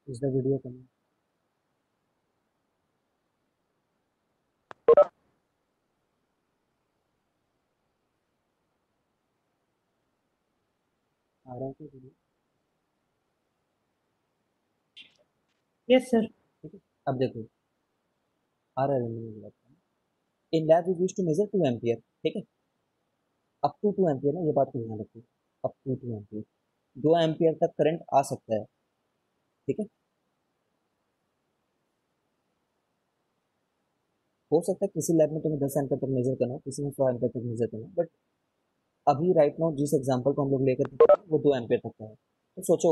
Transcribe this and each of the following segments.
Is the video coming? आ रहा है क्या वीडियो? Yes sir. ठीक है, अब देखो आ रहा है मुझे लगता है। In lab we use to measure 2 ampere. ठीक है, अप टू 2 एम्पियर ना, ये बात को ध्यान रखिए। अप टू 2 एम्पियर, 2 एम्पियर तक करंट आ सकता है। ठीक है, हो सकता है किसी लैब में तुम्हें 10 एम्पियर तक मेजर करना हो, किसी में 100 एम्पियर तक मेजर करना हो, बट अभी राइट नाउ जिस एग्जांपल को हम लोग लेकर के चल रहे हैं, वो 2 एम्पियर तक का है। तो सोचो,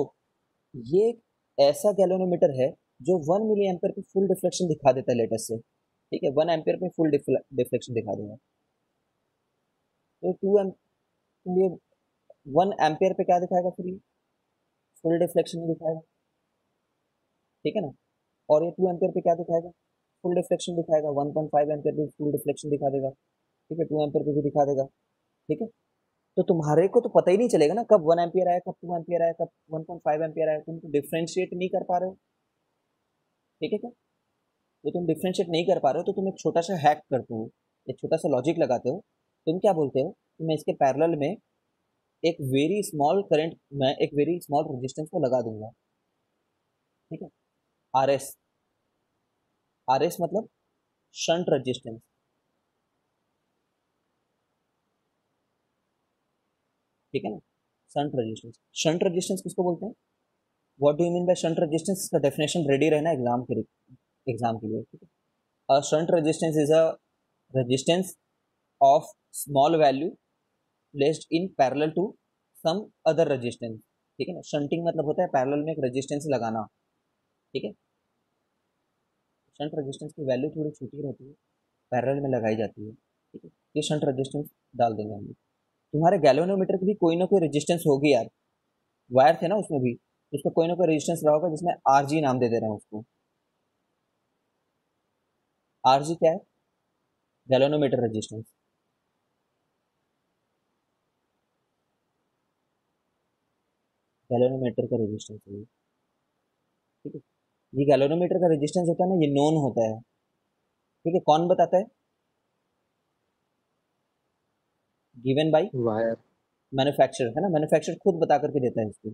ये एक ऐसा गैल्वेनोमीटर है जो 1 मिली एम्पियर पे फुल डिफ्लेक्शन दिखा देता है लेटेस्ट से। ठीक है, 1 एम्पियर पे फुल डिफ्लेक्शन दिखा देगा। तो 2 एम्पियर, ये 1 एम्पियर पे क्या दिखाएगा फिर? ये फुल डिफ्लेक्शन ही दिखाएगा। ठीक है ना। और ये 2 एम्पियर पे क्या दिखाएगा? फुल डिफ्लेक्शन दिखाएगा। 1.5 एम्पियर पे फुल डिफ्लेक्शन दिखा देगा। ठीक है, 2 एम्पियर पे भी दिखा देगा। ठीक है, तो तुम्हारे को तो पता ही नहीं चलेगा ना कब 1 एम्पियर आया, कब 2 एम्पियर आया, कब 1.5 एम्पियर आया। तुम तो डिफ्रेंशिएट नहीं कर पा रहे हो। ठीक है क्या? तो तुम डिफ्रेंशिएट नहीं कर पा रहे हो, तो तुम एक छोटा सा हैक करते हो, एक छोटा सा लॉजिक लगाते हो। तुम क्या बोलते हो कि मैं इसके पैरेलल में एक वेरी स्मॉल करंट, मैं एक वेरी स्मॉल रेजिस्टेंस को लगा दूंगा। ठीक है, आर एस। आर एस मतलब शंट रेजिस्टेंस। ठीक है ना, शंट रेजिस्टेंस। शंट रेजिस्टेंस किसको बोलते हैं? What do you mean by shunt resistance? इसका डेफिनेशन रेडी रहना एग्जाम के लिए। ठीक है, a shunt resistance is a resistance of small value placed in parallel to some other resistance. ठीक है ना, शंटिंग मतलब होता है पैरेलल में एक रेजिस्टेंस लगाना। ठीक है, शंट रेजिस्टेंस की वैल्यू थोड़ी छोटी रहती है, पैरेलल में लगाई जाती है। ठीक है, ये शंट रेजिस्टेंस डाल देंगे हम लोग। तुम्हारे गैल्वेनोमीटर की भी कोई ना कोई रेजिस्टेंस होगी यार, वायर थे ना उसमें भी, उसका कोई ना कोई रेजिस्टेंस रहा होगा जिसमें आर जी नाम दे रहे हैं उसको। आर जी क्या है? Galvanometer resistance. गैल्वेनोमीटर का रेजिस्टेंस है ये। ठीक है, ये गैल्वेनोमीटर का रेजिस्टेंस होता है ना, ये नोन होता है। ठीक है, कौन बताता है? Given by wire. मैन्युफैक्चरर, है ना, मैन्युफैक्चरर खुद बता करके देता है इसको।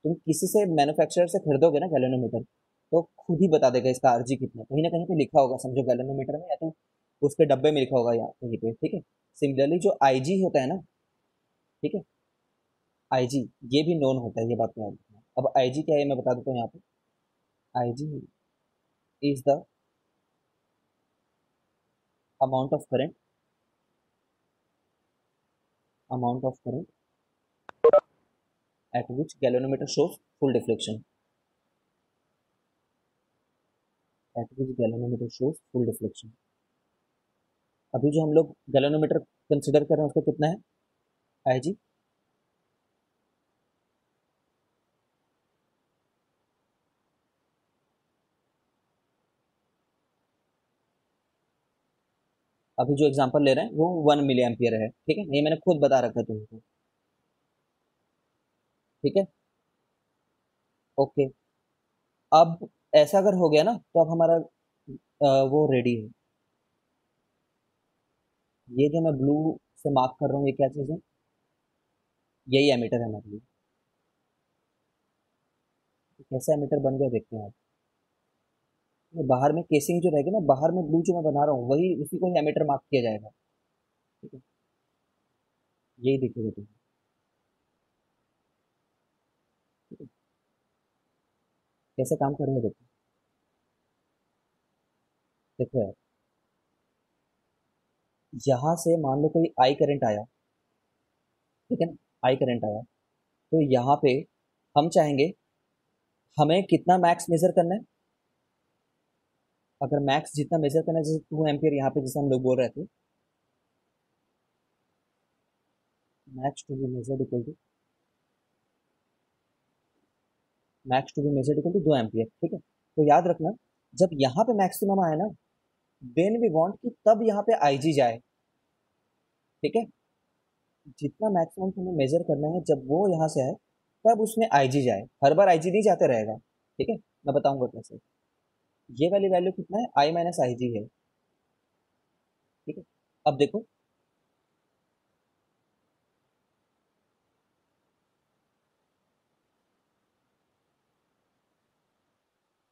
तुम किसी से मैन्युफैक्चरर से खरीदोगे ना गैल्वेनोमीटर, तो खुद ही बता देगा इसका आरजी कितना, कहीं ना कहीं पे लिखा होगा, समझो गैल्वेनोमीटर में, या तो उसके डब्बे में लिखा होगा या कहीं पे। ठीक है, सिमिलरली जो आईजी होता है ना, ठीक है, आईजी ये भी नोन होता है, ये बात को याद रखना। अब आईजी क्या है मैं बता देता हूँ यहाँ पे। IG is the amount of current, amount of current eight which galvanometer shows full deflection, eight which galvanometer shows full deflection. अभी जो हम लोग गैल्वेनोमीटर कंसिडर कर रहे हैं उसका कितना है आईजी? अभी जो एग्जांपल ले रहे हैं वो 1 मिली एम्पियर है। ठीक है, ये मैंने खुद बता रखा है तुमको। ठीक है, ओके। अब ऐसा अगर हो गया ना, तो अब हमारा वो रेडी है। ये जो मैं ब्लू से मार्क कर रहा हूँ, ये क्या चीज़ है? यही एमीटर है हमारे लिए। तो कैसा एमीटर बन गया देखते हैं आप। ये बाहर में केसिंग जो रहेगी ना, बाहर में ब्लू जो मैं बना रहा हूँ, वही उसी को ही एमीटर मार्क किया जाएगा। ठीक है, यही दिखेगा तुम्हें। ठीक है, कैसे काम कर रहे हैं देखो। देखो यार, यहाँ से मान लो कोई आई करंट आया। ठीक है ना, आई करंट आया, तो यहाँ पे हम चाहेंगे, हमें कितना मैक्स मेजर करना है। अगर मैक्स जितना मेजर करना है, जैसे 2 एम्पियर यहाँ पे जैसे हम लोग बोल रहे थे, max to be measured equal to, max to be measured equal to 2 ampere. ठीक है, तो याद रखना, जब यहाँ पे मैक्सिमम आए ना, देन वी वांट कि तब यहाँ पे आईजी जाए। ठीक है, जितना मैक्सिमम तुम्हें मेजर करना है, जब वो यहाँ से आए तब उसमें आईजी जाए, हर बार आईजी नहीं जाते रहेगा। ठीक है, मैं बताऊंगा कैसे। ये वाली वैल्यू कितना है, आई माइनस आई जी है। ठीक है, अब देखो,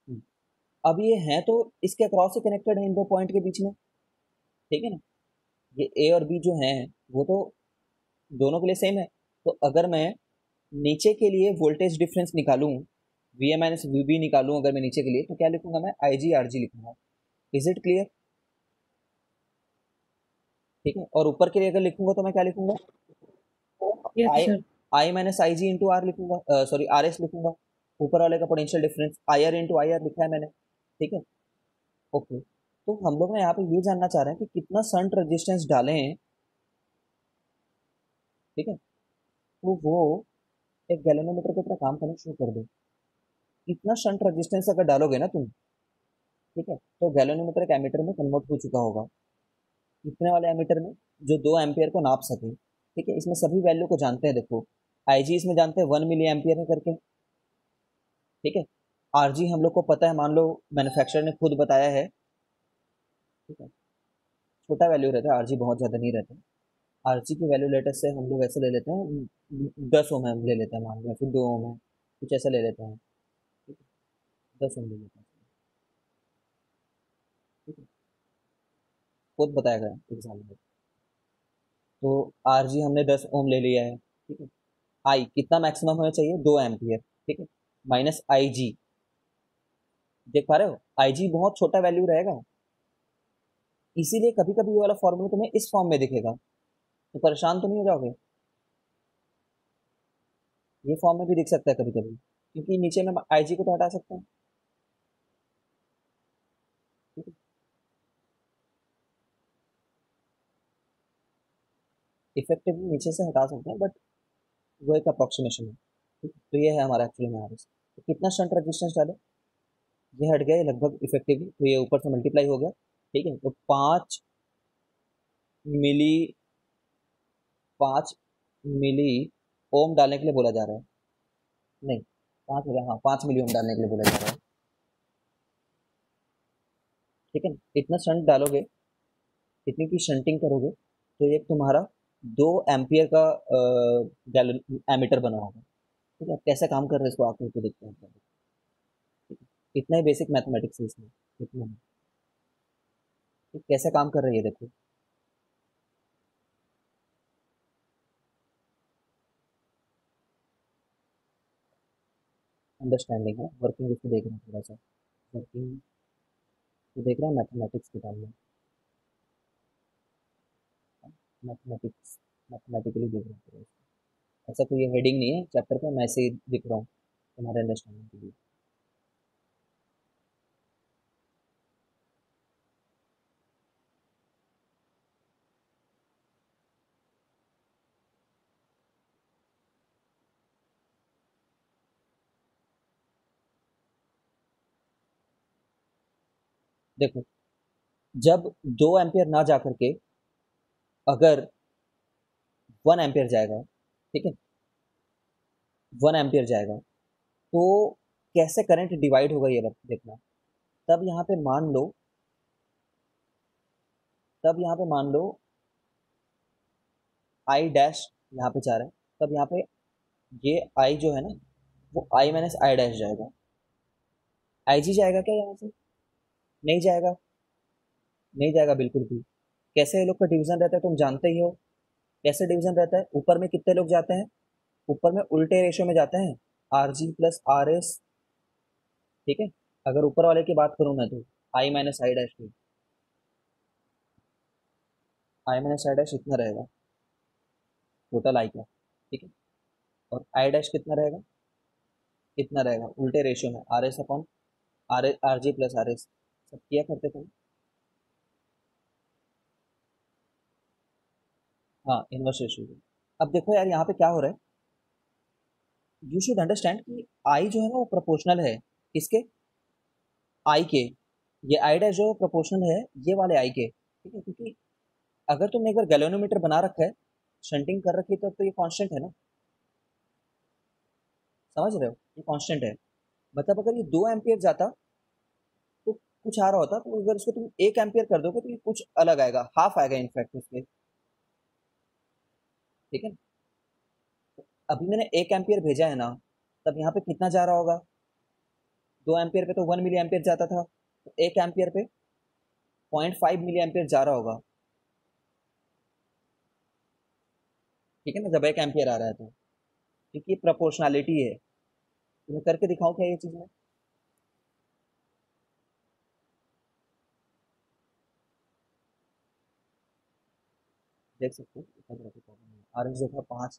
हम्म, अब ये है तो इसके अक्रॉस से कनेक्टेड है इन दो पॉइंट के बीच में। ठीक है ना, ये ए और बी जो है वो तो दोनों के लिए सेम है। तो अगर मैं नीचे के लिए वोल्टेज डिफरेंस निकालूं, V A minus V B निकालूं अगर मैं नीचे के लिए, तो क्या लिखूंगा मैं, आई जी आर जी लिखूंगा। Is it clear? ठीक है, और ऊपर के लिए अगर लिखूंगा तो मैं क्या लिखूंगा, Yes, I sir. I minus I G into R लिखूंगा, सॉरी आर एस लिखूंगा। ऊपर वाले का potential difference I R into I R लिखा है मैंने। ठीक है, ओके। तो हम लोग ना यहाँ पे ये जानना चाह रहे हैं कि कितना शंट रेजिस्टेंस डालें। ठीक है, तो वो एक गैल्वेनोमीटर की तरह काम करना शुरू कर दे। इतना शंट रेजिस्टेंस अगर डालोगे ना तुम, ठीक है, तो गैल्वेनोमीटर एक एमीटर में कन्वर्ट हो चुका होगा। इतने वाले एमीटर में जो 2 एम्पियर को नाप सके। ठीक है, इसमें सभी वैल्यू को जानते हैं, देखो आईजी इसमें जानते हैं 1 मिली एम्पियर है करके। ठीक है, आरजी हम लोग को पता है, मान लो मैन्युफैक्चरर ने खुद बताया है। ठीक है, छोटा वैल्यू रहता है, आरजी बहुत ज़्यादा नहीं रहता है। आरजी की वैल्यू लेटेस्ट से हम लोग ऐसे ले लेते हैं, 10 ओम हम ले लेते हैं मान लो, या फिर 2 ओम है, कुछ ऐसा ले लेते हैं। ठीक है, 10 ओम ले लेते हैं। ठीक है, खुद बताया गया एग्जाम में। तो आरजी हमने 10 ओम ले लिया है। ठीक है, आई कितना मैक्सिमम होना चाहिए, 2 एम्पियर। ठीक है, माइनस आई जी, देख पा रहे हो, आई जी बहुत छोटा वैल्यू रहेगा। इसीलिए कभी कभी ये वाला फॉर्मूला तुम्हें इस फॉर्म में दिखेगा, तो परेशान तो नहीं हो जाओगे। ये फॉर्म में भी दिख सकता है कभी कभी, क्योंकि नीचे में आई जी को तो हटा सकते हैं। ठीक है, इफेक्टिवली नीचे से हटा सकते हैं, बट वो एक अप्रोक्सीमेशन है। ठीक है, तो ये है हमारा एक्चुअली में आरएस। तो कितना शंट रेजिस्टेंस डाले, ये हट गया ये लगभग इफेक्टिवली, तो ये ऊपर से मल्टीप्लाई हो गया। ठीक है, तो 5 मिली, 5 मिली ओम डालने के लिए बोला जा रहा है। नहीं, 5 मिली, हाँ 5 मिली ओम डालने के लिए बोला जा रहा है। ठीक है ना, इतना शंट डालोगे, इतनी की शंटिंग करोगे, तो ये तुम्हारा 2 एम्पियर का गैलन एमीटर बना होगा। ठीक है, अब कैसे काम कर रहे हैं इसको आकृति को देखते हैं पहले। ठीक है, इतना ही बेसिक मैथमेटिक्स है इसमें, इतना ही। ठीक, कैसे काम कर रही है देखो। अंडरस्टैंडिंग है, वर्किंग इसको देख रहे हैं थोड़ा सा, वर्किंग तो देख रहे हैं मैथमेटिक्स के टाइम में, मैथमेटिक्स, मैथमेटिकली देख रहे हैं थोड़ा सा। ऐसा कोई हेडिंग नहीं है चैप्टर का, मैं ऐसे ही दिख रहा हूँ तुम्हारे अंडरस्टैंडिंग के लिए। देखो, जब 2 एम्पियर ना जा करके अगर 1 एम्पियर जाएगा, ठीक है, 1 एम्पियर जाएगा, तो कैसे करंट डिवाइड होगा ये देखना। तब यहाँ पे मान लो, तब यहाँ पे मान लो आई डैश यहाँ पे जा रहा है, तब यहाँ पे ये आई जो है ना, वो आई माइनस आई डैश जाएगा। आई जी जाएगा क्या यहाँ से, नहीं जाएगा, नहीं जाएगा बिल्कुल भी। कैसे ये लोग का डिवीजन रहता है तुम जानते ही हो। कैसे डिवीजन रहता है, ऊपर में कितने लोग जाते हैं, ऊपर में उल्टे रेशियो में जाते हैं, R G plus R S. ठीक है, अगर ऊपर वाले की बात करूं मैं तो आई माइनस आई डैश की, आई माइनस आई डैश इतना रहेगा टोटल आई का। ठीक है, और आई डैश कितना रहेगा, इतना रहेगा उल्टे रेशियो में, R S upon R G plus R S. सब किया करते थे। हाँ, इनवर्स रेशियो। अब देखो यार यहाँ पे क्या हो रहा है, यू शुड अंडरस्टैंड कि आई जो है ना वो प्रोपोर्शनल है, किसके, आई के। ये आई डैश जो प्रोपोर्शनल है ये वाले आई के। ठीक है, क्योंकि अगर तुमने एक बार गैल्वेनोमीटर बना रखा है, शंटिंग कर रखी है, तो ये कांस्टेंट है ना, समझ रहे हो, ये कांस्टेंट है। मतलब अगर ये 2 एम्पियर जाता तो कुछ आ रहा होता, तो अगर इसको तुम 1 एम्पियर कर दोगे तो ये कुछ अलग आएगा, हाफ आएगा इनफैक्ट उसके। ठीक है, अभी मैंने 1 एम्पियर भेजा है ना, तब यहाँ पे कितना जा रहा होगा? 2 एम्पियर पे तो 1 मिली एम्पियर जाता था, तो 1 एम्पियर पे 0.5 मिली एम्पियर जा रहा होगा। ठीक है ना, जब 1 एम्पियर आ रहा है तो, क्योंकि ये प्रोपोर्शनैलिटी है। तुम्हें करके दिखाऊं क्या ये चीज में? देख सकते हो, आर एस जो था 5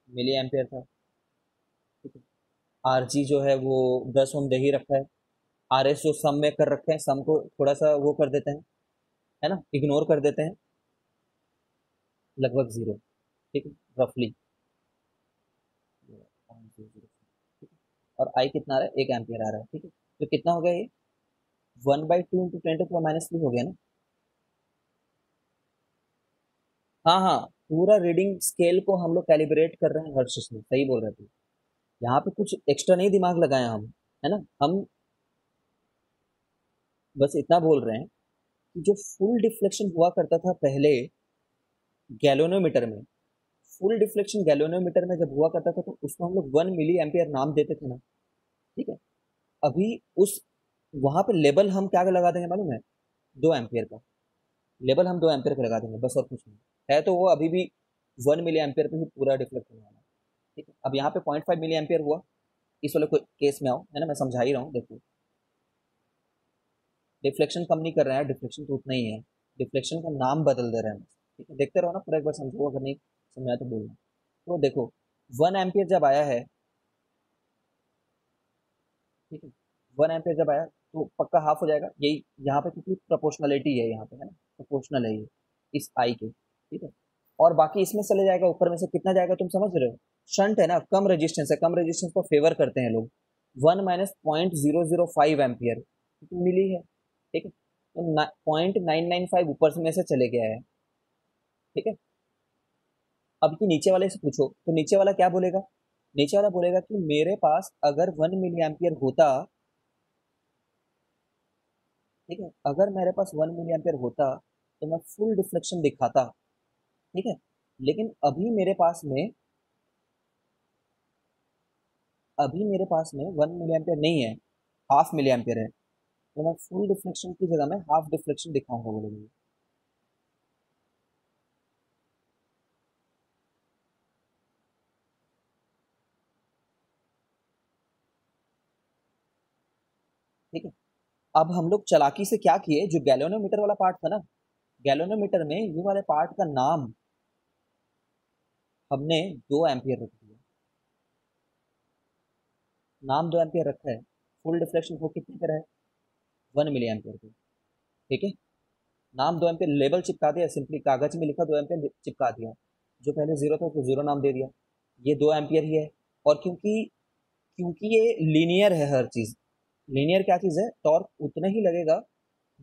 मिली एम्पियर था। ठीक है, आर जी जो है वो 10 ओम दे ही रखा है। आर एस जो सम में कर रखे हैं, सम को थोड़ा सा वो कर देते हैं, है ना, इग्नोर कर देते हैं, लगभग जीरो। ठीक है, रफली 0.00। ठीक है, और आई कितना आ रहा है? 1 एम्पियर आ रहा है। ठीक है, तो कितना हो गया ये? 1/2 इंटू 10⁻³ हो गया ना? हाँ हाँ, पूरा रीडिंग स्केल को हम लोग कैलिब्रेट कर रहे हैं हर चीज में, सही बोल रहे थे। यहाँ पे कुछ एक्स्ट्रा नहीं दिमाग लगाए हम, है ना। हम बस इतना बोल रहे हैं कि जो फुल डिफ्लेक्शन हुआ करता था पहले गैलोनोमीटर में, फुल डिफ्लेक्शन गैलोनोमीटर में जब हुआ करता था तो उसको हम लोग 1 मिली एम्पियर नाम देते थे ना। ठीक है, अभी उस वहां पे लेबल हम क्या लगा देंगे मालूम है? 2 एम्पियर का लेबल हम 2 एम्पियर का लगा देंगे, बस और कुछ नहीं है। तो वो अभी भी 1 मिली एम्पियर पे ही पूरा डिफ्लेक्ट होने वाला है। ठीक है, अब यहाँ पे 0.5 मिली एम्पियर हुआ, इस वाले केस में आओ, है ना, मैं समझा ही रहा हूँ, देखो। डिफ्लेक्शन कम नहीं कर रहे हैं, डिफ्लेक्शन तो उतना ही है, डिफ्लेक्शन का नाम बदल दे रहे हैं बस। ठीक है, देखते रहो ना पूरा, एक बार समझो, अगर नहीं समझाया तो बोलना। तो देखो, 1 एम्पियर जब आया है, ठीक है, 1 एम्पियर जब आया तो पक्का हाफ हो जाएगा यही यहाँ पे, क्योंकि प्रोपोर्शनलिटी है यहाँ पे, है ना, प्रोपोर्शनल है ये इस आई के। ठीक है, और बाकी इसमें चले जाएगा, ऊपर में से कितना जाएगा तुम समझ रहे हो? शंट है ना, कम रेजिस्टेंस है, कम रेजिस्टेंस को फेवर करते हैं लोग। 1 - 0.005 एम्पियर मिली है। ठीक है, तो 0.995 ऊपर में से चले गया है। ठीक है, अब कि नीचे वाले से पूछो तो नीचे वाला क्या बोलेगा? नीचे वाला बोलेगा कि मेरे पास अगर 1 मिली एम्पियर होता, ठीक है, अगर मेरे पास 1 मिली एम्पियर होता तो मैं फुल डिफ्लेक्शन दिखाता। ठीक है, लेकिन अभी मेरे पास में 1 मिली एम्पियर नहीं है, 0.5 मिली एम्पियर है, तो मैं फुल डिफ्लेक्शन की जगह में हाफ डिफ्लेक्शन दिखाऊंगा बोलेंगे। ठीक है, अब हम लोग चालाकी से क्या किए, जो गैलोनोमीटर वाला पार्ट था ना, गैलोनोमीटर में ये वाले पार्ट का नाम हमने 2 एम्पियर रख दिया। नाम 2 एम्पियर रखा है, फुल डिफ्लेक्शन वो कितने पे है? 1 मिली एम्पियर पे। ठीक है, नाम 2 एम्पियर, लेबल चिपका दिया, सिंपली कागज में लिखा 2 एम्पियर चिपका दिया, जो पहले जीरो था उसको जीरो नाम दे दिया, ये 2 एम्पियर ही है। और क्योंकि क्योंकि ये लीनियर है हर चीज, लीनियर क्या चीज है, टॉर्क उतना ही लगेगा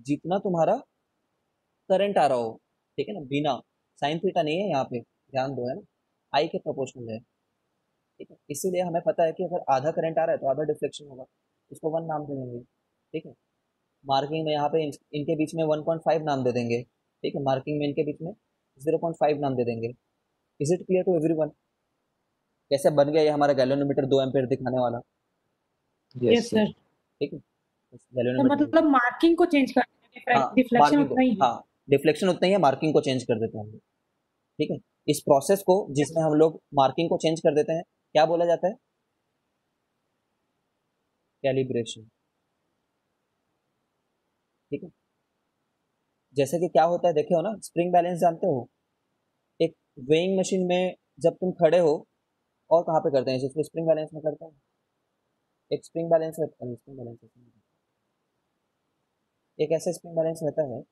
जितना तुम्हारा करंट आ रहा हो। ठीक है ना, बिना साइन थीटा नहीं है यहाँ पे, ध्यान दो, है ना, आई के प्रोपोर्शनल है। ठीक है, इसीलिए हमें पता है कि अगर आधा करंट आ रहा है तो आधा डिफ्लेक्शन होगा, इसको 1 नाम दे देंगे। ठीक है, मार्किंग में यहाँ पे इनके बीच में 1.5 नाम दे देंगे। ठीक है, मार्किंग में इनके बीच में 0.5 नाम दे देंगे। Is it clear to everyone? कैसे बन गया ये हमारा गैलोनोमीटर 2 एम्पियर दिखाने वाला? Yes yes sir. सर। ठीक है, तो गैलोनोमीटर, मतलब मार्किंग को चेंज करते हैं, हाँ, डिफ्लेक्शन मार्किंग को, उतना ही है। हाँ, डिफ्लेक्शन उतना ही है, मार्किंग को चेंज कर देते हैं हम लोग। ठीक है, इस प्रोसेस को जिसमें हम लोग मार्किंग को चेंज कर देते हैं, क्या बोला जाता है? कैलिब्रेशन। ठीक है, जैसे कि क्या होता है देखे हो ना, स्प्रिंग बैलेंस जानते हो? एक वेइंग मशीन में जब तुम खड़े हो, और कहाँ पे करते हैं जिसको स्प्रिंग बैलेंस में करते हैं, एक स्प्रिंग बैलेंस रहता है, स्प्रिंग बैलेंस, एक ऐसा स्प्रिंग बैलेंस रहता है,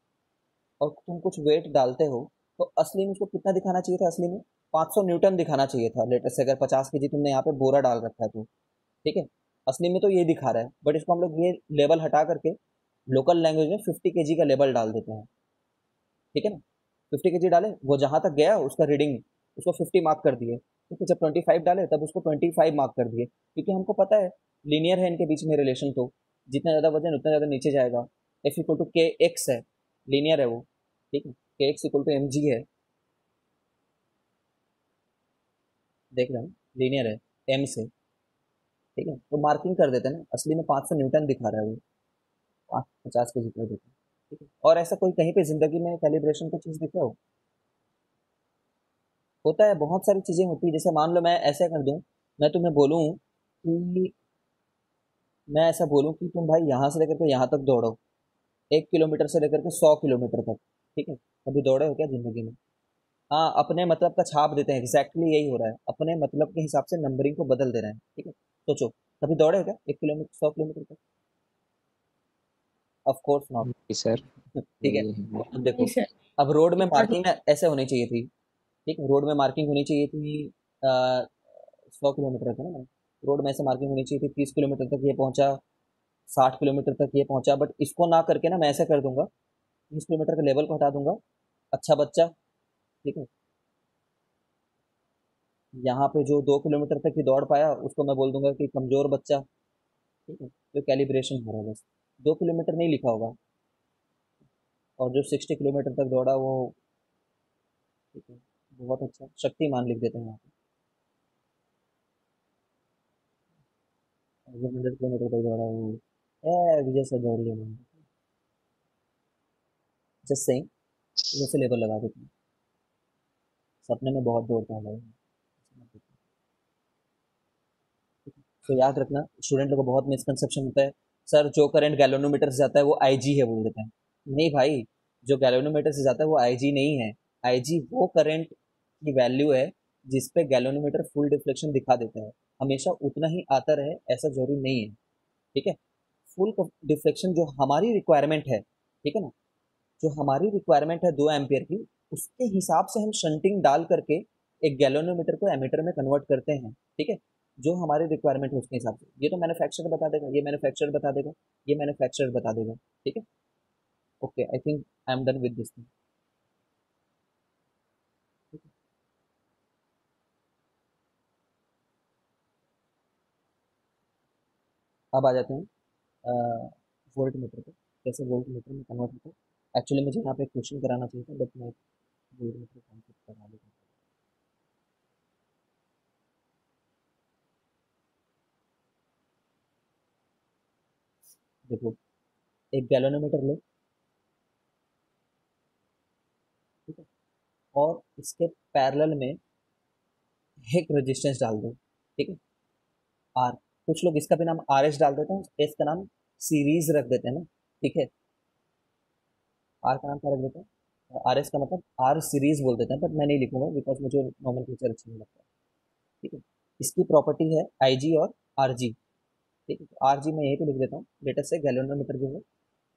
और तुम कुछ वेट डालते हो, तो असली में उसको कितना दिखाना चाहिए था? असली में 500 न्यूटन दिखाना चाहिए था, लेटेस्ट से, अगर 50 केजी तुमने यहाँ पे बोरा डाल रखा है तो। ठीक है, असली में तो ये दिखा रहा है, बट इसको हम लोग ये लेवल हटा करके लोकल लैंग्वेज में 50 केजी का लेवल डाल देते हैं। ठीक है ना, 50 केजी डाले, वो जहां तक गया उसका रीडिंग, उसको 50 मार्क कर दिए। ठीक है, जब 25 डाले तब उसको 25 मार्क कर दिए, क्योंकि हमको पता है लीनियर है इनके बीच में रिलेशन, तो जितना ज़्यादा वजन उतना ज़्यादा नीचे जाएगा। F equal to K X है, लीनियर है वो, ठीक है, K X equal to M G है, देख रहे हो, लीनियर है एम से, ठीक है। तो मार्किंग कर देते हैं ना, असली में 500 न्यूटन दिखा रहा है वो, 50 के जितना देते हैं, ठीक है। और ऐसा कोई कहीं पे जिंदगी में कैलिब्रेशन का चीज़ दिखा हो? होता है, बहुत सारी चीज़ें होती है। जैसे मान लो मैं ऐसे कर दूं, मैं तुम्हें बोलूं कि, मैं ऐसा बोलूं कि तुम भाई यहाँ से लेकर के यहाँ तक दौड़ो, 1 किलोमीटर से लेकर के 100 किलोमीटर तक, ठीक है। कभी दौड़े हो क्या जिंदगी में? हाँ, अपने मतलब का छाप देते हैं, एग्जैक्टली यही हो रहा है, अपने मतलब के हिसाब से नंबरिंग को बदल दे रहे हैं, ठीक है। सोचो, कभी दौड़े हो क्या 1 किलोमीटर 100 किलोमीटर तक? Of course not. जी सर। ठीक है। अब नहीं देखो, सर। अब रोड में not- मार्किंग ना ऐसे होनी चाहिए थी, ठीक है, रोड में मार्किंग होनी चाहिए थी 100 किलोमीटर तक, है ना। रोड में ऐसे मार्किंग होनी चाहिए थी 30 किलोमीटर तक ये पहुंचा, 60 किलोमीटर तक ये पहुंचा, बट इसको ना करके ना मैं ऐसे कर दूंगा, 30 किलोमीटर का लेवल को हटा दूंगा, अच्छा बच्चा, ठीक है। यहाँ पे जो 2 किलोमीटर तक ही दौड़ पाया उसको मैं बोल दूंगा कि कमजोर बच्चा, ठीक है। तो कैलिब्रेशन हो रहा है बस, 2 किलोमीटर नहीं लिखा होगा। और जो 60 किलोमीटर तक दौड़ा वो, ठीक है, बहुत अच्छा, शक्तिमान लिख देते हैं यहाँ पे। और जो 100 किलोमीटर तक दौड़ा वो, विजय सर दौड़ लिया मैंने, जस्ट सेइंग, वैसे लेवल लगा देते हैं। सपने में बहुत दौड़ता है भाई। तो याद रखना, स्टूडेंट लोगों को बहुत मिसकंसेप्शन होता है, सर जो करंट गैल्वेनोमीटर से जाता है वो आईजी है, बोल देते हैं। नहीं भाई, जो गैल्वेनोमीटर से जाता है वो आईजी नहीं है। आईजी वो करंट की वैल्यू है जिस पे गैल्वेनोमीटर फुल डिफ्लेक्शन दिखा देता है। हमेशा उतना ही आता रहे ऐसा जरूरी नहीं है, ठीक है। फुल डिफ्लेक्शन जो हमारी रिक्वायरमेंट है, ठीक है ना, जो हमारी रिक्वायरमेंट है 2 एम्पियर की, उसके हिसाब से हम शंटिंग डाल करके एक गैल्वेनोमीटर को एमीटर में कन्वर्ट करते हैं, ठीक है। जो हमारी रिक्वायरमेंट है उसके हिसाब से, ये तो मैन्युफैक्चरर बता देगा, ये मैन्युफैक्चरर बता देगा, ये मैन्युफैक्चरर बता देगा, ठीक है। Okay, I think I am done with this thing. अब आ जाते हैं वोल्ट मीटर पे, कैसे वोल्ट मीटर में कन्वर्ट होता है। एक्चुअली मुझे यहाँ पे क्वेश्चन कराना चाहिए था, बट मैं वोल्ट मीटर कॉन्सेप्ट करा लेता हूँ। देखो, एक गैल्वेनोमीटर लो, ठीक है, और इसके पैरेलल में एक रेजिस्टेंस डाल दो, ठीक है, आर। कुछ लोग इसका भी नाम आर एस डाल देते हैं, एस का नाम सीरीज रख देते हैं ना, ठीक है। आर का नाम क्या रख देते हैं, आर एस का मतलब आर सीरीज बोल देते हैं, बट मैं नहीं लिखूंगा बिकॉज मुझे नॉमेनक्लेचर अच्छा नहीं लगता, ठीक है। इसकी प्रॉपर्टी है आई जी और आर जी, ठीक है। तो आर जी मैं यहीं पे लिख देता हूँ, लेटेस्ट से गैल्वेनोमीटर जो है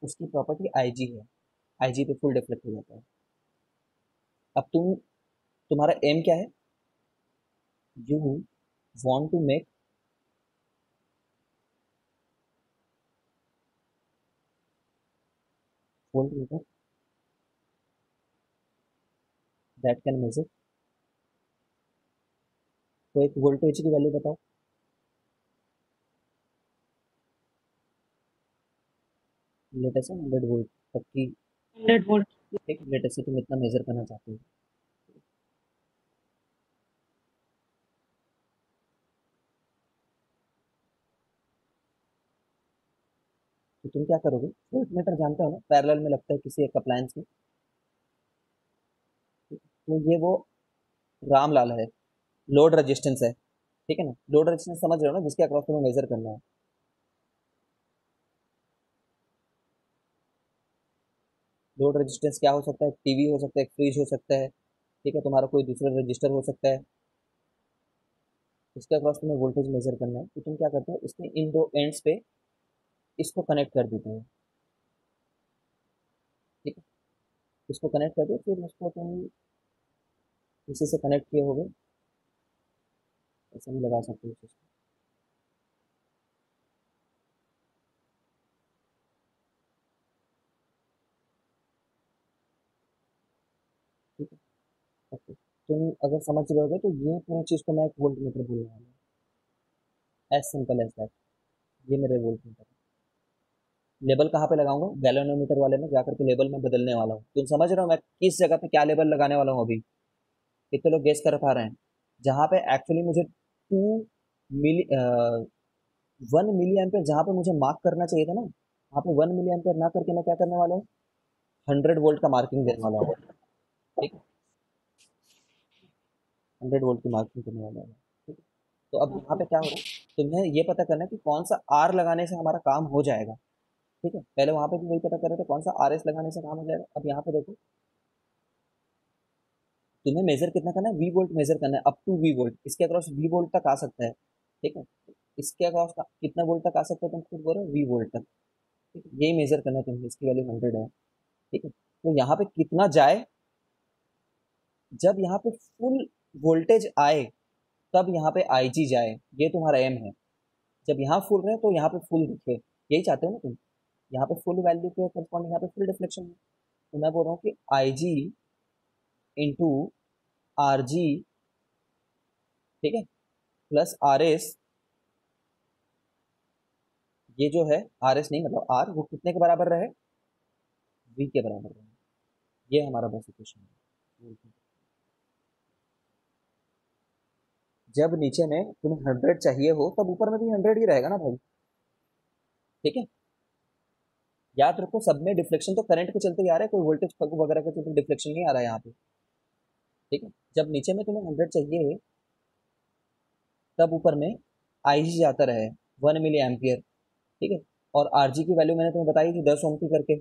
उसकी प्रॉपर्टी आई जी है, आई जी पे फुल डिफ्लेक्ट हो जाता है। अब तुम्हारा एम क्या है? You want to make volt meter that can measure, तो एक वोल्टेज की वैल्यू बताओ। लेटेस्ट है 100 वोल्ट तक की, 100 वोल्ट। ठीक, लेटेस्ट से तुम इतना मेजर करना चाहते हो, तो तुम क्या करोगे? वोल्ट मीटर जानते हो ना, पैरेलल में लगता है किसी एक अप्लायंस में, तो ये वो रामलाल है, लोड रेजिस्टेंस है, ठीक है ना। लोड रेजिस्टेंस समझ रहे हो ना, जिसके अक्रॉस तुम्हें मेजर करना है। लोड रेजिस्टेंस क्या हो सकता है? टीवी हो सकता है, फ्रिज हो सकता है, ठीक है, तुम्हारा कोई दूसरा रजिस्टर हो सकता है, इसके अक्रॉस तुम्हें वोल्टेज मेजर करना है। तो तुम क्या करते हो, इसके इन दो एंड्स पे इसको कनेक्ट कर देते हो, ठीक है। इसको कनेक्ट कर दो, फिर उसको तुम इसी से कनेक्ट किए होगे, ऐसे भी लगा सकते हो इसको, ठीक है। ओके, तुम अगर समझ रहे होगे तो ये पूरी चीज़ को मैं एक वोल्ट मीटर बोलने वाला हूँ, एज सिंपल एज दैट। ये मेरे वोल्ट मीटर है। लेबल कहाँ पे लगाऊंगा? गैल्वेनोमीटर वाले में जाकर के लेबल में बदलने वाला हूँ। तुम समझ रहे हो मैं किस जगह पे क्या लेबल लगाने वाला हूँ अभी? कितने लोग गेस कर पा रहे हैं? जहाँ पे एक्चुअली मुझे 2 मिली 1 मिली एम्पियर जहाँ पे मुझे मार्क करना चाहिए था ना, वहाँ पे 1 मिली एम्पियर ना करके मैं क्या करने वाला हूँ? 100 वोल्ट का मार्किंग देने वाला हूँ। ठीक है, 100 वोल्ट की मार्किंग करने वाला हूँ। ठीक है, तो अब यहाँ पे क्या हो रहा है, तुम्हें ये पता करना है कि कौन सा आर लगाने से हमारा काम हो जाएगा। ठीक है, पहले वहां पे भी वही पता कर रहे थे कौन सा आर एस लगाने से काम हो जाएगा। अब यहाँ पे देखो, तुम्हें मेजर कितना करना है? वी वोल्ट मेजर करना है, अप टू वी वोल्ट। इसके अक्रॉस वी वोल्ट तक आ सकता है। ठीक है, इसके अक्रॉस कितना वोल्ट तक आ सकता है? तुम खुद बोलो, वी वोल्ट तक। ठीक है, यही मेजर करना है तुम्हें, इसकी वैल्यू 100 है। ठीक है, तो यहाँ पे कितना जाए? जब यहाँ पे फुल वोल्टेज आए तब यहाँ पे आई जी जाए, ये तुम्हारा एम है। जब यहाँ फुल रहे तो यहाँ पे फुल दिखे, यही चाहते हो ना तुम? यहाँ पे फुल वैल्यू के करस्पॉन्डिंग यहाँ पे फुल डिफ्लेक्शन है। तो मैं बोल रहा हूँ कि आई जी इंटू आर जी, ठीक है, प्लस आर एस, ये जो है आर एस नहीं मतलब आर, वो कितने के बराबर रहे? वी के बराबर रहे। ये हमारा बस इक्वेशन है। जब नीचे में तुम्हें 100 चाहिए हो तब ऊपर में भी 100 ही रहेगा ना भाई। ठीक है, याद रखो सब में डिफ्लेक्शन तो करंट के चलते ही आ रहा है, कोई वोल्टेज वगैरह के चलते डिफ्लेक्शन नहीं आ रहा है यहाँ पे। ठीक है, जब नीचे में तुम्हें 100 चाहिए तब ऊपर में आई जी जाता रहे, 1 मिली एम्पियर। ठीक है, और आर जी की वैल्यू मैंने तुम्हें बताई थी 10 ओम की करके,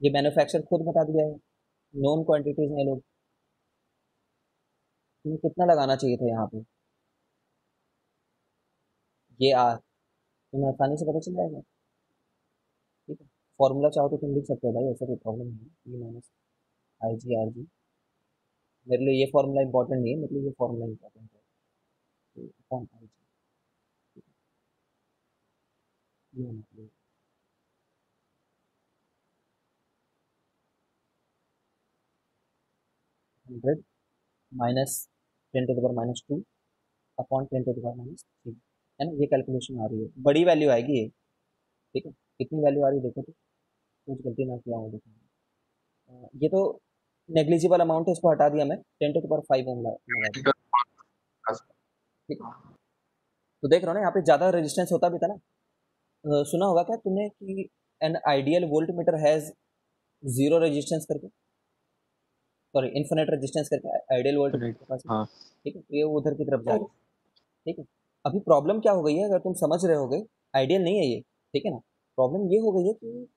ये मैन्युफैक्चर खुद बता दिया है, नॉन क्वांटिटीज हैं लोग। तुम्हें कितना लगाना चाहिए था यहाँ पे? ये आर तुम्हें आसानी से पता चल जाएगा। ठीक है, फॉर्मूला चाहो तो तुम लिख सकते हो भाई, ऐसा कोई प्रॉब्लम नहीं है। E minus I ji R G, मेरे लिए ये फॉर्मूला इंपॉर्टेंट नहीं है, मेरे लिए ये फॉर्मूला इंपॉर्टेंट है। तो अपॉन आई जी, ये मतलब 100 माइनस 10⁻², अपॉन 10⁻³ है ना, ये कैलकुलेशन आ रही है, बड़ी वैल्यू आएगी ये। ठीक है, कितनी वैल्यू आ रही है देखो तो, कुछ गलती ना किया हो देखो। ये तो नेग्लिजिबल अमाउंट है, इसको हटा दिया मैं, 10⁵ ओम लगा दिया। ठीक है, तो देख रहे हो ना यहाँ पे ज्यादा रेजिस्टेंस होता भी था ना। सुना होगा क्या तुमने कि an ideal volt meter has zero resistance करके, सॉरी इन्फिनिट रेजिस्टेंस करके आइडियल वोल्ट मीटर राइट। के पास है। हाँ। ठीक है, तो ये उधर की तरफ जा रहा है। ठीक है, अभी प्रॉब्लम क्या हो गई है, अगर तुम समझ रहे होगे, आइडियल नहीं है ये। ठीक है ना, प्रॉब्लम ये हो गई है कि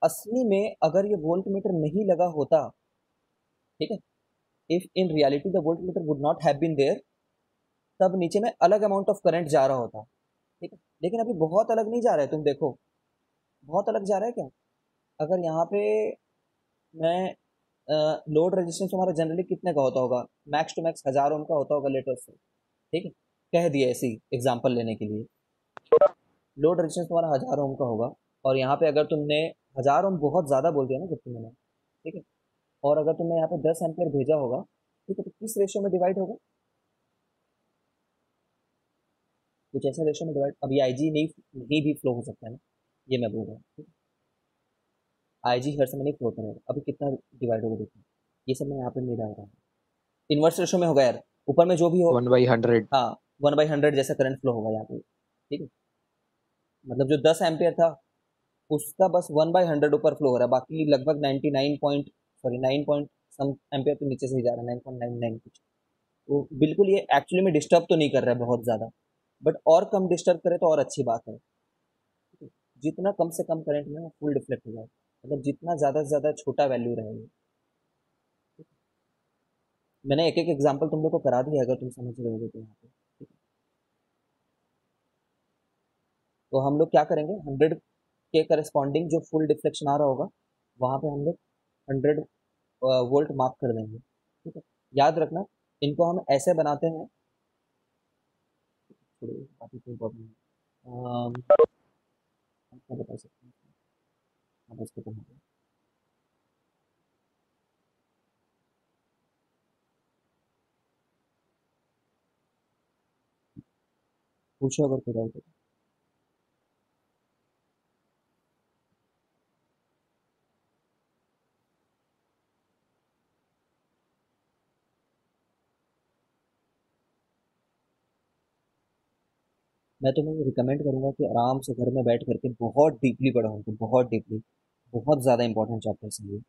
असली में अगर ये वोल्ट मीटर नहीं लगा होता, ठीक है, if in reality the volt meter would not have been there, तब नीचे में अलग अमाउंट ऑफ करंट जा रहा होता। ठीक है, लेकिन अभी बहुत अलग नहीं जा रहा है, तुम देखो बहुत अलग जा रहा है क्या? अगर यहाँ पे मैं लोड रेजिस्टेंस हमारा जनरली कितने का होता होगा? मैक्स टू मैक्स 1000 ओम का होता होगा लेटर से। ठीक है, कह दिया ऐसी एग्जांपल लेने के लिए, लोड रेजिस्टेंस तुम्हारा 1000 ओम का होगा। और यहाँ पे अगर तुमने 1000 ओम बहुत ज़्यादा बोल दिया ना जब तुमने, ठीक है, और अगर तुमने यहाँ पे 10 एम्पियर भेजा होगा, ठीक है, तो किस रेशियो में डिवाइड होगा? कुछ ऐसा रेशियो में डिवाइड, अभी आई जी नहीं भी फ्लो हो सकता है ना, ये मैं बोल रहा हूँ। आई जी हर समय नहीं फ्लो करेगा, अभी कितना डिवाइड होगा देखो, ये सब मैं यहाँ पे नहीं डाल रहा हूँ। इन्वर्स रेशियो में होगा यार, ऊपर में जो भी हो। 1/100। हाँ, 1/100 जैसा करंट फ्लो होगा यहाँ पे। ठीक है, मतलब जो 10 एम्पियर था उसका बस 1/100 ऊपर फ्लो हो रहा है, बाकी लगभग 99 point, sorry 9 point some ampere तो नीचे से ही जा रहा है, 9.99 कुछ। तो बिल्कुल ये एक्चुअली में डिस्टर्ब तो नहीं कर रहा है बहुत ज़्यादा, बट और कम डिस्टर्ब करे तो और अच्छी बात है। ठीक है? जितना कम से कम करंट में वो फुल डिफ्लेक्ट हो जाए, मतलब जितना ज़्यादा से ज़्यादा छोटा वैल्यू रहेगा। मैंने एक एक एग्जांपल तुम लोग को करा दिया, अगर तुम समझ रहे होगे तो यहाँ पे। ठीक है? तो हम लोग क्या करेंगे, 100 के करस्पॉन्डिंग जो फुल डिफ्लेक्शन आ रहा होगा वहाँ पे हम लोग 100 वोल्ट मार्क कर देंगे। ठीक है, याद रखना इनको हम ऐसे बनाते हैं, थोड़ी काफ़ी इंपॉर्टेंट है। हम क्या बता सकते हैं, हाँ, बस खत्म हो गया। पूछो अगर कोई डाउट है तो। मैं तुम्हें रिकमेंड करूंगा कि आराम से घर में बैठ करके बहुत डीपली पढ़ो उनको, बहुत डीपली। बहुत ज़्यादा इंपॉर्टेंट चैप्टर्स हैं ये।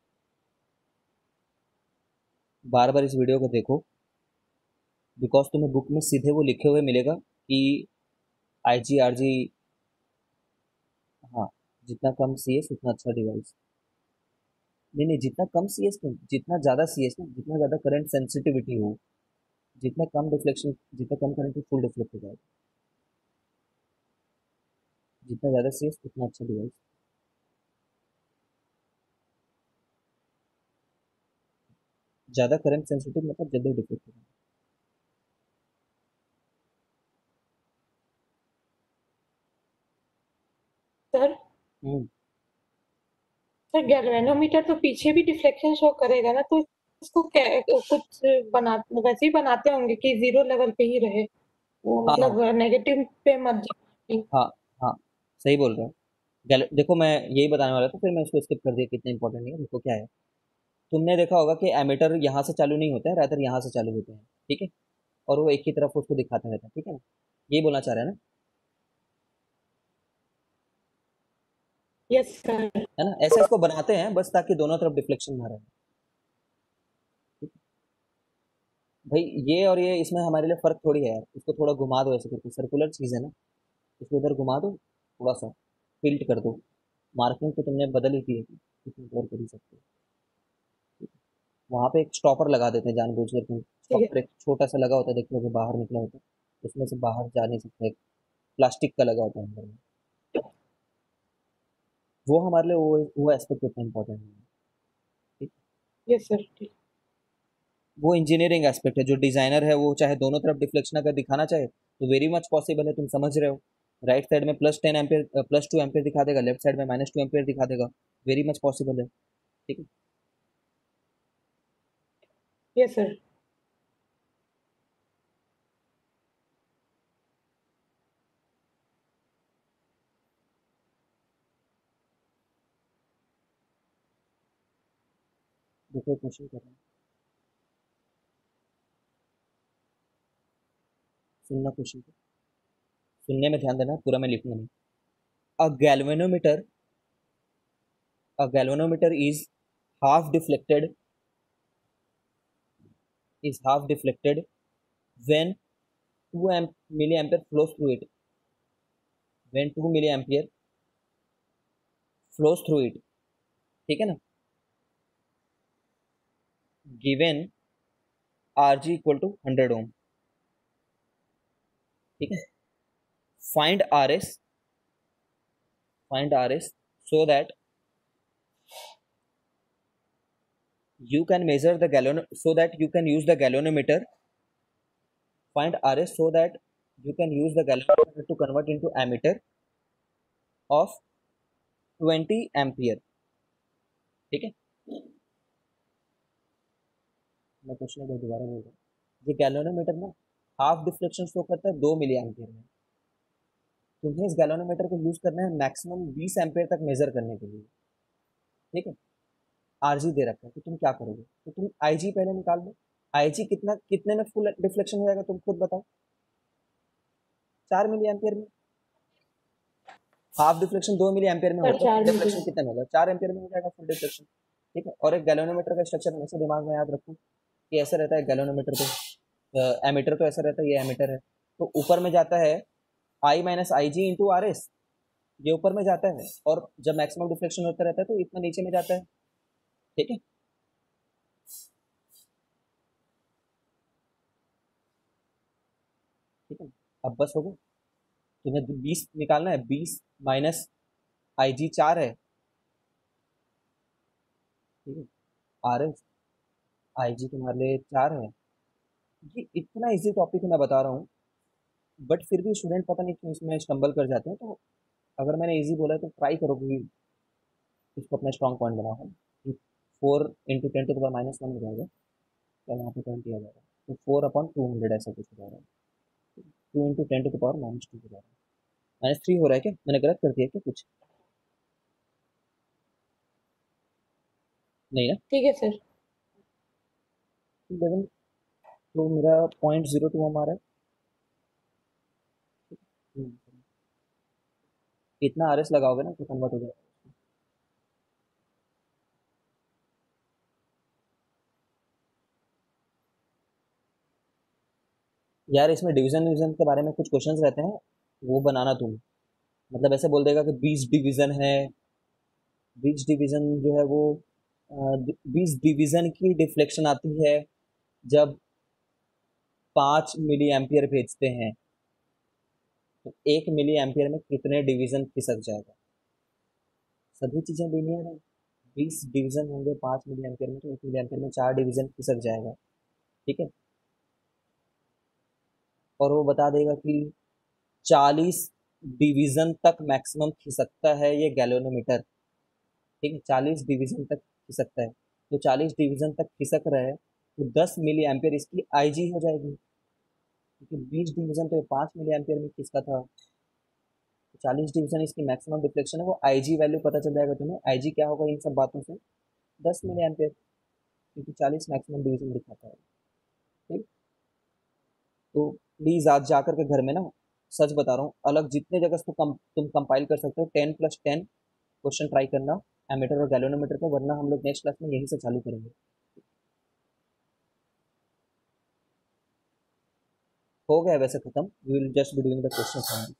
बार बार इस वीडियो को देखो, बिकॉज तुम्हें बुक में सीधे वो लिखे हुए मिलेगा कि IG RG। हाँ, जितना कम CS उतना अच्छा डिवाइस। नहीं नहीं, जितना कम CS नहीं, जितना ज़्यादा CS ना, जितना ज़्यादा करंट सेंसिटिविटी हो, जितना कम डिफ्लेक्शन, जितना कम करंट हो फुल डिफ्लेक्ट हो जाएगा। जितना ज़्यादा CS उतना अच्छा डिवाइस। ज़्यादा करंट सेंसिटिव मतलब जल्दी डिफ्लेक्ट हो सर जाएगा। सर गैल्वेनोमीटर तो पीछे भी डिफ्लेक्शन शो करेगा ना, तो इसको कुछ बना वैसे ही बनाते होंगे कि जीरो लेवल पे ही रहे, वो हाँ हाँ मतलब नेगेटिव पे मत जाए। हाँ हाँ, सही बोल रहे हो। देखो मैं यही बताने वाला था, फिर मैं इसको स्किप कर दिया, कितना इंपॉर्टेंट नहीं है। देखो क्या है, तुमने देखा होगा कि एमीटर यहाँ से चालू नहीं होता है, रादर यहाँ से चालू होते हैं। ठीक है, और वो एक ही तरफ उसको दिखाता रहता है। ठीक है ना, यही बोलना चाह रहे हैं ना? Yes sir. है ना, ऐसे इसको बनाते हैं बस ताकि दोनों तरफ डिफ्लेक्शन ना रहे। ठीक है? भाई ये और ये इसमें हमारे लिए फर्क थोड़ी है यार, इसको थोड़ा घुमा दो ऐसे करके, सर्कुलर चीज़ है ना, इसको इधर घुमा दो थोड़ा सा, टिल्ट कर दो। मार्किंग तो तुमने बदल ही की है, इसमें कवर कर ही सकते हो। वहां पे एक स्टॉपर लगा देते हैं जानबूझ कर। ठीक है। स्टॉपर एक छोटा सा लगा होता है, देखो कि बाहर निकला होता है, उसमें से बाहर जा नहीं सकता, प्लास्टिक का लगा होता है अंदर में। वो हमारे लिए वो एस्पेक्ट उतना इंपॉर्टेंट नहीं है। ठीक? यस सर ठीक। वो इंजीनियरिंग एस्पेक्ट है। जो डिजाइनर है वो चाहे दोनों तरफ डिफ्लेक्शन अगर दिखाना चाहे तो वेरी मच पॉसिबल है, तुम समझ रहे हो। राइट साइड में +10 एम्पियर +2 एम्पियर दिखा देगा, लेफ्ट साइड में -2 एम्पियर दिखा देगा। वेरी मच पॉसिबल है। ठीक है। Yes sir. देखो क्वेश्चन कर रहा हूँ, सुनना क्वेश्चन को, सुनने में ध्यान देना, पूरा मैं लिखूंगा नहीं। अ galvanometer a galvanometer half deflected is half deflected when 2 milliampere flows through it. When 2 milliampere flows through it, ठीक है ना, given RG equal to 100 ohm। ठीक है, find RS, find RS so that you can measure the gallon, so that you can use the galvanometer, find RS so that you can use the galvanometer to convert into ammeter of 20 ampere. ठीक है, मैं question को दोबारा बोल रहा हूँ। ये galvanometer ना हाफ डिफ्लेक्शन शो करता है 2 मिली एम्पियर में। तुम्हें इस गैल्वेनोमीटर को यूज करना है मैक्सिमम 20 एम्पियर तक मेजर करने के लिए। ठीक है, RG दे रखा है, तो तुम क्या करोगे, तो तुम IG पहले निकाल लो। IG कितना, कितने में फुल डिफ्लेक्शन हो जाएगा, तुम खुद बताओ। 4 मिली एम्पियर में। हाफ डिफ्लेक्शन 2 मिली एम्पियर में सर होता है, फुल 4 डिफ्लेक्शन मिलियन। कितने में होगा, 4 एम्पियर में हो जाएगा फुल डिफ्लेक्शन। ठीक है, और एक गैल्वेनोमीटर का स्ट्रक्चर हमेशा दिमाग में याद रखो कि ऐसा रहता है गैल्वेनोमीटर। तो एमीटर तो ऐसा रहता है, ये एमीटर है, तो ऊपर में जाता है I - IG × RS। ये ऊपर में जाता है, और जब मैक्सिमम डिफ्लेक्शन होता रहता है तो इतना नीचे में जाता है। ठीक है, ठीक है, अब बस हो गया। तुम्हें 20 निकालना है, 20 - IG 4 है। ठीक है, RS IG तुम्हारे लिए 4 है। ये इतना इजी टॉपिक है, मैं बता रहा हूँ, बट फिर भी स्टूडेंट पता नहीं क्यों इसमें स्टम्बल कर जाते हैं। तो अगर मैंने इजी बोला है तो ट्राई करो कि इसको अपना स्ट्रॉन्ग पॉइंट बनाओ। 4 × 10⁻⁻1 हो जाएगा, क्या यहाँ पे 20 आ जाएगा, तो 4/200 ऐसा कुछ हो जाएगा। 2 × 10⁻² के द्वारा। -3 हो रहा है क्या? मैंने गलत कर दिया क्या कुछ? नहीं ना? ठीक है सर। 11, तो मेरा 0.02 हमारा है। इतना RS लगाओगे ना तो कन्वर्ट हो जाएगा। यार इसमें डिवीजन के बारे में कुछ क्वेश्चंस रहते हैं, वो बनाना तुम। मतलब ऐसे बोल देगा कि 20 डिवीजन है, 20 डिवीजन जो है वो 20 डिवीजन की डिफ्लेक्शन आती है जब 5 मिली एम्पियर भेजते हैं, तो 1 मिली एम्पियर में कितने डिवीजन खिसक जाएगा। सभी चीजें लीनियर है, 20 डिवीजन होंगे 5 मिली एम्पियर में, तो 1 मिली एम्पियर में 4 डिवीजन खिसक जाएगा। ठीक है, और वो बता देगा कि 40 डिवीजन तक मैक्सिमम खिसकता है ये गैल्वेनोमीटर। ठीक है, 40 डिवीजन तक खिसकता है, तो 40 डिवीजन तक खिसक रहा है तो 10 मिली एम्पियर इसकी IG हो जाएगी, क्योंकि 20 डिवीजन तो 5 मिली एम्पियर में खिसका था, तो 40 डिवीजन इसकी मैक्सिमम डिफ्लेक्शन है, वो IG वैल्यू पता चल जाएगा तुम्हें। IG क्या होगा इन सब बातों से? 10 मिली एम्पियर, क्योंकि 40 मैक्सिमम डिवीजन दिखाता है। ठीक, तो प्लीज आज जाकर के घर में ना, सच बता रहा हूँ, अलग जितने जगह से तुम कंपाइल कर सकते हो 10+10 क्वेश्चन ट्राई करना एमीटर और गैल्वेनोमीटर का, वरना हम लोग नेक्स्ट क्लास में यहीं से चालू करेंगे। हो गया वैसे खत्म, we will just be doing the questions only.